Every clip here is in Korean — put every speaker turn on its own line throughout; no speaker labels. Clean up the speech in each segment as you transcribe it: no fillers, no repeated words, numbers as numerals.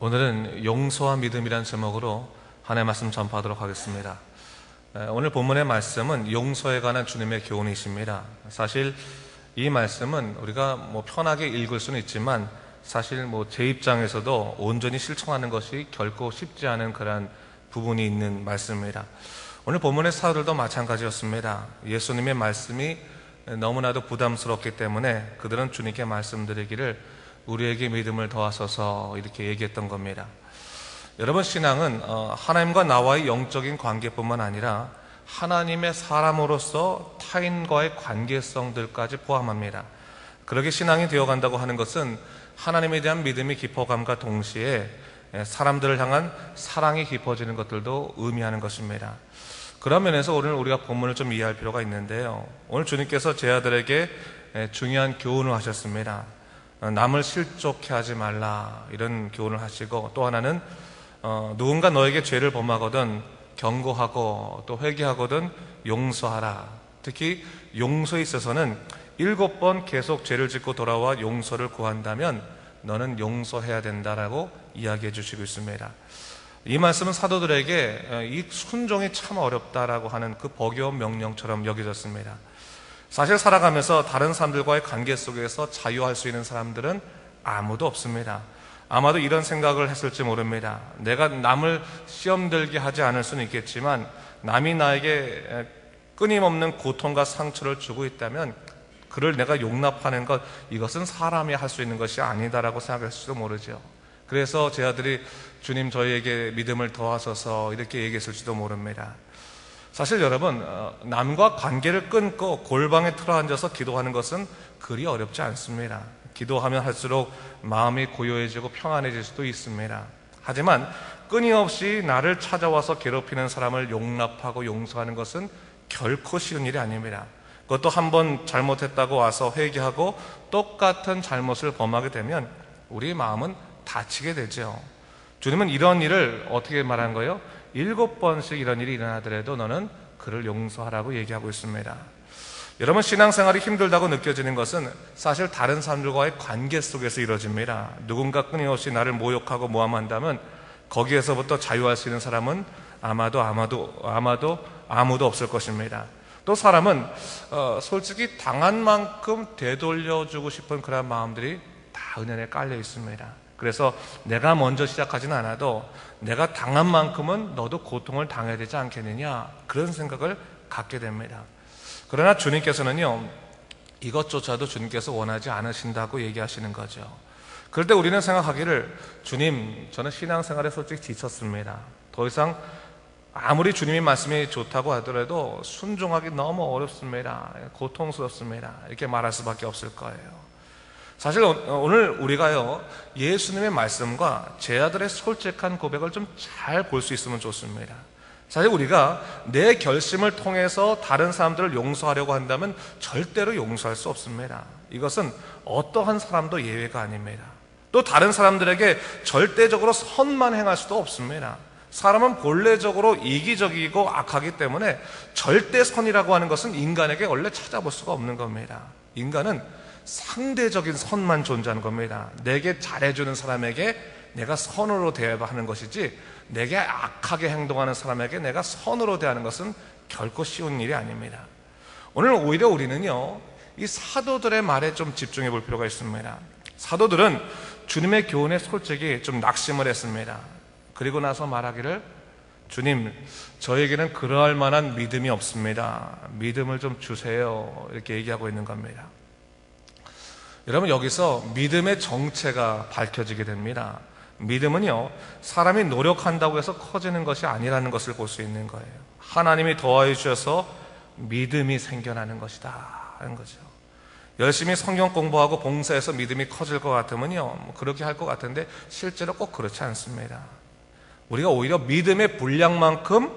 오늘은 용서와 믿음이라는 제목으로 하나님의 말씀 전파하도록 하겠습니다. 오늘 본문의 말씀은 용서에 관한 주님의 교훈이십니다. 사실 이 말씀은 우리가 편하게 읽을 수는 있지만 사실 제 입장에서도 온전히 실천하는 것이 결코 쉽지 않은 그런 부분이 있는 말씀입니다. 오늘 본문의 사도들도 마찬가지였습니다. 예수님의 말씀이 너무나도 부담스럽기 때문에 그들은 주님께 말씀드리기를 우리에게 믿음을 더하소서 이렇게 얘기했던 겁니다. 여러분, 신앙은 하나님과 나와의 영적인 관계뿐만 아니라 하나님의 사람으로서 타인과의 관계성들까지 포함합니다. 그렇게 신앙이 되어간다고 하는 것은 하나님에 대한 믿음이 깊어감과 동시에 사람들을 향한 사랑이 깊어지는 것들도 의미하는 것입니다. 그런 면에서 오늘 우리가 본문을 좀 이해할 필요가 있는데요. 오늘 주님께서 제 아들에게 중요한 교훈을 하셨습니다. 남을 실족해 하지 말라, 이런 교훈을 하시고, 또 하나는 누군가 너에게 죄를 범하거든 경고하고 또 회개하거든 용서하라. 특히 용서에 있어서는 7번 계속 죄를 짓고 돌아와 용서를 구한다면 너는 용서해야 된다라고 이야기해 주시고 있습니다. 이 말씀은 사도들에게 이 순종이 참 어렵다라고 하는 그 버거운 명령처럼 여겨졌습니다. 사실 살아가면서 다른 사람들과의 관계 속에서 자유할 수 있는 사람들은 아무도 없습니다. 아마도 이런 생각을 했을지 모릅니다. 내가 남을 시험 들게 하지 않을 수는 있겠지만 남이 나에게 끊임없는 고통과 상처를 주고 있다면 그를 내가 용납하는 것, 이것은 사람이 할 수 있는 것이 아니다라고 생각했을지도 모르죠. 그래서 제 아들이 주님 저희에게 믿음을 더하소서 이렇게 얘기했을지도 모릅니다. 사실 여러분, 남과 관계를 끊고 골방에 틀어앉아서 기도하는 것은 그리 어렵지 않습니다. 기도하면 할수록 마음이 고요해지고 평안해질 수도 있습니다. 하지만 끊임없이 나를 찾아와서 괴롭히는 사람을 용납하고 용서하는 것은 결코 쉬운 일이 아닙니다. 그것도 한번 잘못했다고 와서 회개하고 똑같은 잘못을 범하게 되면 우리 마음은 다치게 되죠. 주님은 이런 일을 어떻게 말한 거예요? 7번씩 이런 일이 일어나더라도 너는 그를 용서하라고 얘기하고 있습니다. 여러분, 신앙생활이 힘들다고 느껴지는 것은 사실 다른 사람들과의 관계 속에서 이루어집니다. 누군가 끊임없이 나를 모욕하고 모함한다면 거기에서부터 자유할 수 있는 사람은 아마도 아무도 없을 것입니다. 또 사람은 솔직히 당한 만큼 되돌려주고 싶은 그런 마음들이 다 은연에 깔려 있습니다. 그래서 내가 먼저 시작하지는 않아도 내가 당한 만큼은 너도 고통을 당해야 되지 않겠느냐, 그런 생각을 갖게 됩니다. 그러나 주님께서는요, 이것조차도 주님께서 원하지 않으신다고 얘기하시는 거죠. 그럴 때 우리는 생각하기를, 주님, 저는 신앙생활에 솔직히 지쳤습니다. 더 이상 아무리 주님의 말씀이 좋다고 하더라도 순종하기 너무 어렵습니다. 고통스럽습니다. 이렇게 말할 수밖에 없을 거예요. 사실 오늘 우리가요, 예수님의 말씀과 제 아들의 솔직한 고백을 좀 잘 볼 수 있으면 좋습니다. 사실 우리가 내 결심을 통해서 다른 사람들을 용서하려고 한다면 절대로 용서할 수 없습니다. 이것은 어떠한 사람도 예외가 아닙니다. 또 다른 사람들에게 절대적으로 선만 행할 수도 없습니다. 사람은 본래적으로 이기적이고 악하기 때문에 절대 선이라고 하는 것은 인간에게 원래 찾아볼 수가 없는 겁니다. 인간은 상대적인 선만 존재하는 겁니다. 내게 잘해주는 사람에게 내가 선으로 대해야 하는 것이지, 내게 악하게 행동하는 사람에게 내가 선으로 대하는 것은 결코 쉬운 일이 아닙니다. 오늘 오히려 우리는요, 이 사도들의 말에 좀 집중해 볼 필요가 있습니다. 사도들은 주님의 교훈에 솔직히 좀 낙심을 했습니다. 그리고 나서 말하기를, 주님, 저에게는 그러할 만한 믿음이 없습니다. 믿음을 좀 주세요. 이렇게 얘기하고 있는 겁니다. 여러분, 여기서 믿음의 정체가 밝혀지게 됩니다. 믿음은요, 사람이 노력한다고 해서 커지는 것이 아니라는 것을 볼 수 있는 거예요. 하나님이 도와해 주셔서 믿음이 생겨나는 것이다 하는 거죠. 열심히 성경 공부하고 봉사해서 믿음이 커질 것 같으면요, 그렇게 할 것 같은데 실제로 꼭 그렇지 않습니다. 우리가 오히려 믿음의 분량만큼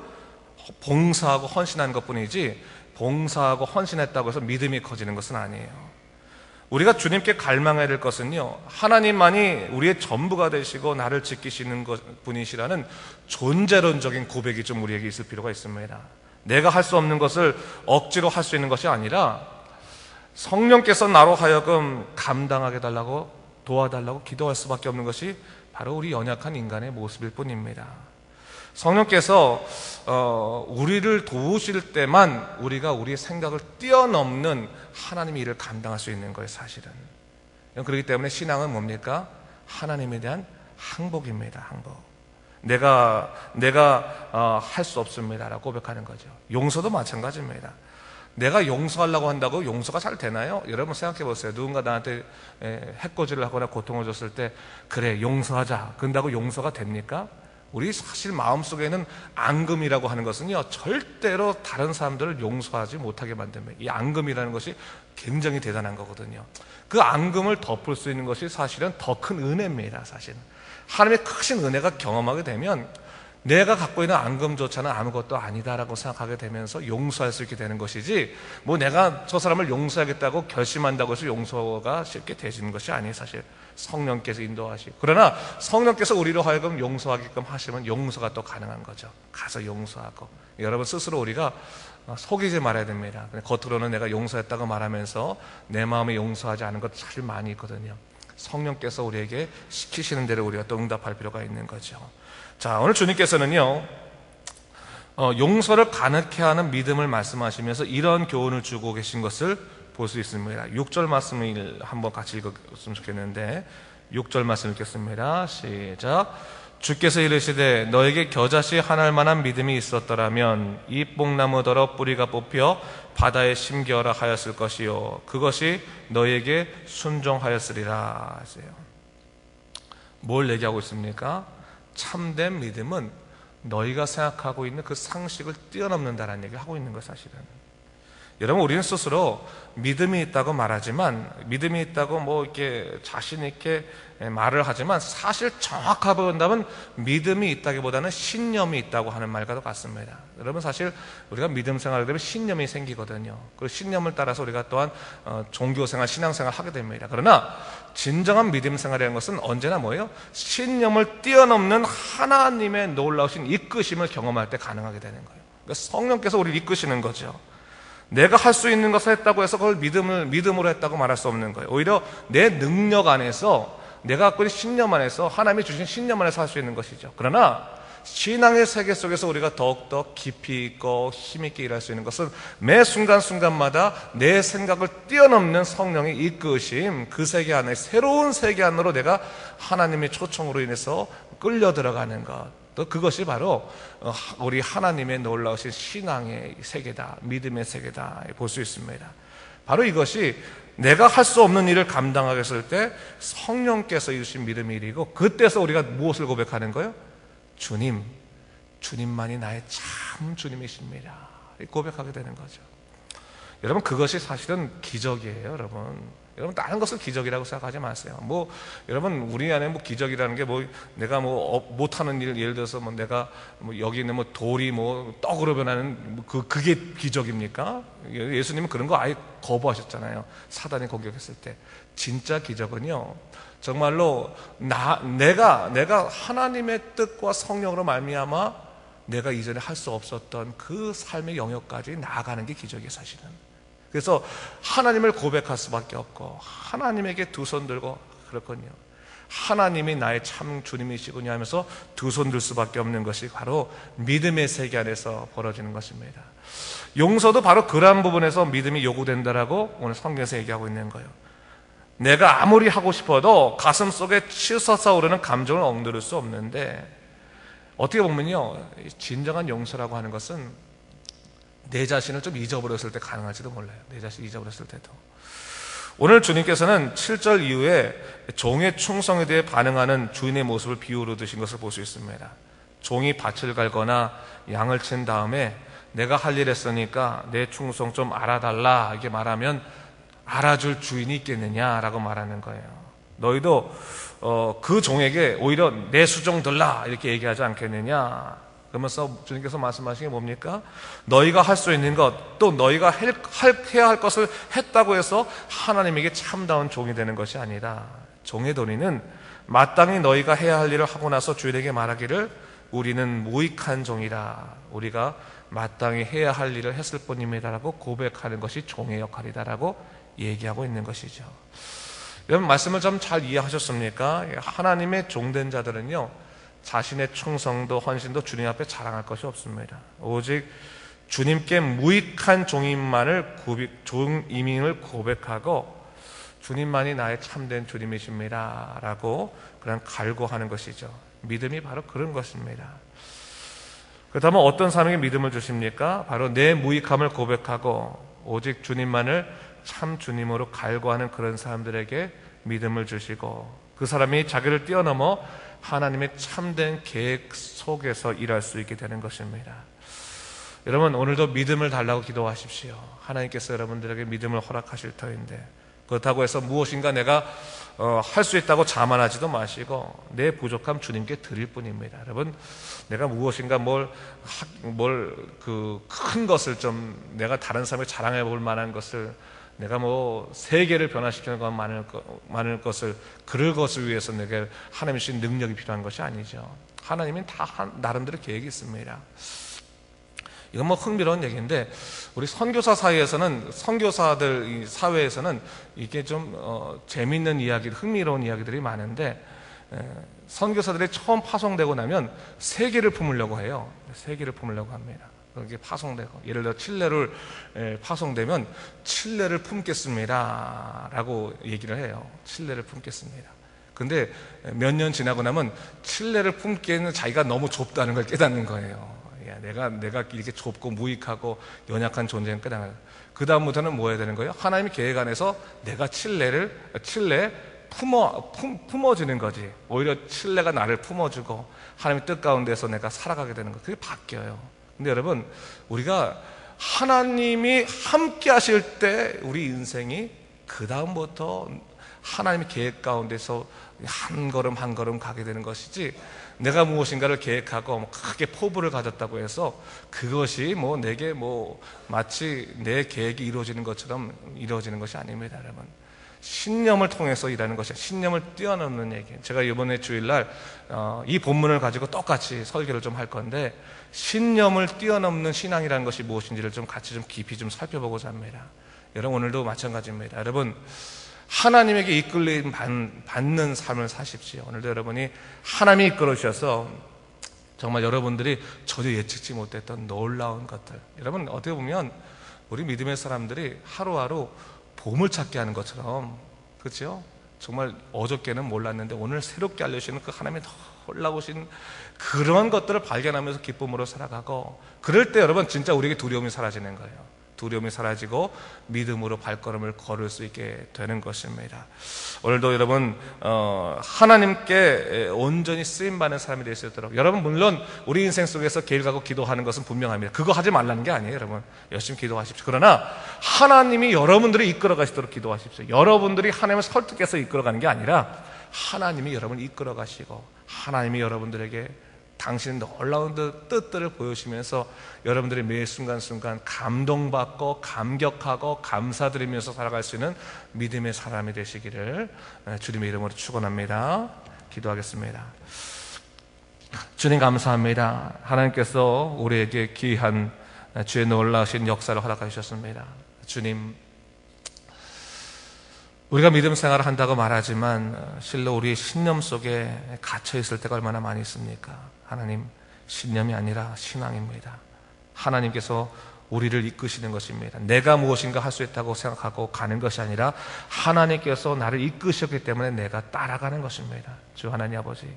봉사하고 헌신한 것뿐이지, 봉사하고 헌신했다고 해서 믿음이 커지는 것은 아니에요. 우리가 주님께 갈망해야 될 것은요, 하나님만이 우리의 전부가 되시고 나를 지키시는 분이시라는 존재론적인 고백이 좀 우리에게 있을 필요가 있습니다. 내가 할 수 없는 것을 억지로 할 수 있는 것이 아니라 성령께서 나로 하여금 감당하게 달라고, 도와달라고 기도할 수밖에 없는 것이 바로 우리 연약한 인간의 모습일 뿐입니다. 성령께서 우리를 도우실 때만 우리가 우리의 생각을 뛰어넘는 하나님의 일을 감당할 수 있는 거예요, 사실은. 그렇기 때문에 신앙은 뭡니까? 하나님에 대한 항복입니다. 항복. 내가 할 수 없습니다라고 고백하는 거죠. 용서도 마찬가지입니다. 내가 용서하려고 한다고 용서가 잘 되나요? 여러분 생각해 보세요. 누군가 나한테 해코지를 하거나 고통을 줬을 때 그래 용서하자 그런다고 용서가 됩니까? 우리 사실 마음속에는 앙금이라고 하는 것은요, 절대로 다른 사람들을 용서하지 못하게 만듭니다. 이 앙금이라는 것이 굉장히 대단한 거거든요. 그 앙금을 덮을 수 있는 것이 사실은 더 큰 은혜입니다. 사실은 하나님의 크신 은혜가 경험하게 되면 내가 갖고 있는 앙금조차는 아무것도 아니다라고 생각하게 되면서 용서할 수 있게 되는 것이지, 뭐 내가 저 사람을 용서하겠다고 결심한다고 해서 용서가 쉽게 되지는 것이 아니에요. 사실 성령께서 인도하시고, 그러나 성령께서 우리로 하여금 용서하게끔 하시면 용서가 또 가능한 거죠. 가서 용서하고. 여러분 스스로 우리가 속이지 말아야 됩니다. 겉으로는 내가 용서했다고 말하면서 내 마음에 용서하지 않은 것 사실 많이 있거든요. 성령께서 우리에게 시키시는 대로 우리가 또 응답할 필요가 있는 거죠. 자, 오늘 주님께서는요, 용서를 가능케 하는 믿음을 말씀하시면서 이런 교훈을 주고 계신 것을 볼 수 있습니다. 6절 말씀을 한번 같이 읽었으면 좋겠는데, 6절 말씀 읽겠습니다. 시작. 주께서 이르시되 너에게 겨자씨 하나일 만한 믿음이 있었더라면 이 뽕나무더러 뿌리가 뽑혀 바다에 심겨라 하였을 것이요 그것이 너에게 순종하였으리라 하세요. 뭘 얘기하고 있습니까? 참된 믿음은 너희가 생각하고 있는 그 상식을 뛰어넘는다는 얘기를 하고 있는 거예요, 사실은. 여러분, 우리는 스스로 믿음이 있다고 말하지만, 믿음이 있다고 뭐 이렇게 자신 있게 말을 하지만, 사실 정확하게 본다면 믿음이 있다기보다는 신념이 있다고 하는 말과도 같습니다. 여러분, 사실 우리가 믿음 생활을 하게 되면 신념이 생기거든요. 그 신념을 따라서 우리가 또한 종교생활, 신앙생활을 하게 됩니다. 그러나 진정한 믿음 생활이라는 것은 언제나 뭐예요? 신념을 뛰어넘는 하나님의 놀라우신 이끄심을 경험할 때 가능하게 되는 거예요. 그러니까 성령께서 우리를 이끄시는 거죠. 내가 할 수 있는 것을 했다고 해서 그걸 믿음으로 했다고 말할 수 없는 거예요. 오히려 내 능력 안에서, 내가 갖고 있는 신념 안에서, 하나님이 주신 신념 안에서 할 수 있는 것이죠. 그러나 신앙의 세계 속에서 우리가 더욱더 깊이 있고 힘있게 일할 수 있는 것은 매 순간순간마다 내 생각을 뛰어넘는 성령의 이끄심, 그 세계 안에, 새로운 세계 안으로 내가 하나님의 초청으로 인해서 끌려 들어가는 것, 또 그것이 바로 우리 하나님의 놀라우신 신앙의 세계다, 믿음의 세계다 볼 수 있습니다. 바로 이것이 내가 할 수 없는 일을 감당하게 했을 때 성령께서 이루신 믿음의 일이고, 그때서 우리가 무엇을 고백하는 거예요? 주님만이 나의 참 주님이십니다, 고백하게 되는 거죠. 여러분, 그것이 사실은 기적이에요. 여러분 다른 것을 기적이라고 생각하지 마세요. 뭐 여러분, 우리 안에 뭐 기적이라는 게 뭐 내가 뭐 못하는 일, 예를 들어서 뭐 내가 뭐 여기 있는 뭐 돌이 뭐 떡으로 변하는 그게 기적입니까? 예수님은 그런 거 아예 거부하셨잖아요. 사단이 공격했을 때. 진짜 기적은요, 정말로 내가 하나님의 뜻과 성령으로 말미암아 내가 이전에 할 수 없었던 그 삶의 영역까지 나아가는 게 기적이에요, 사실은. 그래서 하나님을 고백할 수밖에 없고, 하나님에게 두 손 들고, 그렇군요, 하나님이 나의 참 주님이시군요 하면서 두 손 들 수밖에 없는 것이 바로 믿음의 세계 안에서 벌어지는 것입니다. 용서도 바로 그러한 부분에서 믿음이 요구된다라고 오늘 성경에서 얘기하고 있는 거예요. 내가 아무리 하고 싶어도 가슴 속에 치솟아 오르는 감정을 억누를 수 없는데, 어떻게 보면요, 진정한 용서라고 하는 것은 내 자신을 좀 잊어버렸을 때 가능할지도 몰라요. 내 자신을 잊어버렸을 때도. 오늘 주님께서는 7절 이후에 종의 충성에 대해 반응하는 주인의 모습을 비유로 드신 것을 볼 수 있습니다. 종이 밭을 갈거나 양을 친 다음에 내가 할 일 했으니까 내 충성 좀 알아달라 이렇게 말하면 알아줄 주인이 있겠느냐라고 말하는 거예요. 너희도 그 종에게 오히려 내 수종 들라 이렇게 얘기하지 않겠느냐. 그러면서 주님께서 말씀하신 게 뭡니까? 너희가 할 수 있는 것, 또 너희가 해야 할 것을 했다고 해서 하나님에게 참다운 종이 되는 것이 아니라, 종의 도리는 마땅히 너희가 해야 할 일을 하고 나서 주인에게 말하기를 우리는 무익한 종이라, 우리가 마땅히 해야 할 일을 했을 뿐입니다라고 고백하는 것이 종의 역할이다라고 얘기하고 있는 것이죠. 여러분 말씀을 좀 잘 이해하셨습니까? 하나님의 종된 자들은요, 자신의 충성도 헌신도 주님 앞에 자랑할 것이 없습니다. 오직 주님께 무익한 종임을 고백하고 주님만이 나의 참된 주님이십니다 라고 그냥 갈구하는 것이죠. 믿음이 바로 그런 것입니다. 그렇다면 어떤 사람에게 믿음을 주십니까? 바로 내 무익함을 고백하고 오직 주님만을 참 주님으로 갈구하는 그런 사람들에게 믿음을 주시고, 그 사람이 자기를 뛰어넘어 하나님의 참된 계획 속에서 일할 수 있게 되는 것입니다. 여러분, 오늘도 믿음을 달라고 기도하십시오. 하나님께서 여러분들에게 믿음을 허락하실 터인데, 그렇다고 해서 무엇인가 내가 할 수 있다고 자만하지도 마시고 내 부족함 주님께 드릴 뿐입니다. 여러분, 내가 무엇인가 큰 것을 좀 내가 다른 사람에게 자랑해 볼 만한 것을, 내가 세계를 변화시키는 것 많은 것을, 그럴 것을 위해서 내게 하나님이 주신 능력이 필요한 것이 아니죠. 하나님은 다 나름대로 계획이 있습니다. 이건 흥미로운 얘기인데, 우리 선교사 사이에서는, 선교사들 사회에서는 이게 좀 재밌는 이야기, 흥미로운 이야기들이 많은데, 선교사들이 처음 파송되고 나면 세계를 품으려고 해요. 세계를 품으려고 합니다. 그렇게 파송되고, 예를 들어 칠레를 파송되면 칠레를 품겠습니다 라고 얘기를 해요. 칠레를 품겠습니다. 근데 몇 년 지나고 나면 칠레를 품기에는 자기가 너무 좁다는 걸 깨닫는 거예요. 내가 이렇게 좁고 무익하고 연약한 존재는 깨달아요. 그 다음부터는 뭐 해야 되는 거예요? 하나님의 계획 안에서 내가 칠레 품어주는 거지. 오히려 칠레가 나를 품어주고 하나님의 뜻 가운데서 내가 살아가게 되는 거, 그게 바뀌어요. 근데 여러분, 우리가 하나님이 함께 하실 때 우리 인생이 그 다음부터 하나님의 계획 가운데서 한 걸음 한 걸음 가게 되는 것이지, 내가 무엇인가를 계획하고 크게 포부를 가졌다고 해서 그것이 내게 마치 내 계획이 이루어지는 것처럼 이루어지는 것이 아닙니다. 여러분, 신념을 통해서 일하는 것이, 신념을 뛰어넘는 얘기. 제가 이번에 주일날 이 본문을 가지고 똑같이 설교를 좀 할 건데, 신념을 뛰어넘는 신앙이라는 것이 무엇인지를 같이 깊이 살펴보고자 합니다. 여러분, 오늘도 마찬가지입니다. 여러분, 하나님에게 이끌림 받는 삶을 사십시오. 오늘도 여러분이 하나님이 이끌어 주셔서 정말 여러분들이 전혀 예측치 못했던 놀라운 것들, 여러분, 어떻게 보면 우리 믿음의 사람들이 하루하루 보물찾기 하는 것처럼, 그렇죠? 정말 어저께는 몰랐는데 오늘 새롭게 알려주시는 그 하나님의 놀라우신 그런 것들을 발견하면서 기쁨으로 살아가고, 그럴 때 여러분 진짜 우리에게 두려움이 사라지는 거예요. 두려움이 사라지고 믿음으로 발걸음을 걸을 수 있게 되는 것입니다. 오늘도 여러분 하나님께 온전히 쓰임받는 사람이 될 수 있도록, 여러분 물론 우리 인생 속에서 길 가고 기도하는 것은 분명합니다. 그거 하지 말라는 게 아니에요. 여러분 열심히 기도하십시오. 그러나 하나님이 여러분들을 이끌어 가시도록 기도하십시오. 여러분들이 하나님을 설득해서 이끌어 가는 게 아니라 하나님이 여러분을 이끌어 가시고, 하나님이 여러분들에게 당신의 놀라운 뜻들을 보여주시면서 여러분들이 매 순간순간 감동받고 감격하고 감사드리면서 살아갈 수 있는 믿음의 사람이 되시기를 주님의 이름으로 축원합니다. 기도하겠습니다. 주님 감사합니다. 하나님께서 우리에게 귀한 주의 놀라우신 역사를 허락하셨습니다. 주님, 우리가 믿음 생활을 한다고 말하지만 실로 우리의 신념 속에 갇혀 있을 때가 얼마나 많이 있습니까? 하나님, 신념이 아니라 신앙입니다. 하나님께서 우리를 이끄시는 것입니다. 내가 무엇인가 할 수 있다고 생각하고 가는 것이 아니라 하나님께서 나를 이끄셨기 때문에 내가 따라가는 것입니다. 주 하나님 아버지,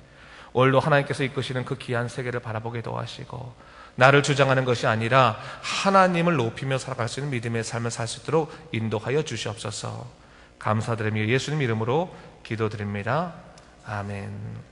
오늘도 하나님께서 이끄시는 그 귀한 세계를 바라보게 도와주시고, 나를 주장하는 것이 아니라 하나님을 높이며 살아갈 수 있는 믿음의 삶을 살 수 있도록 인도하여 주시옵소서. 감사드리며 예수님 이름으로 기도드립니다. 아멘.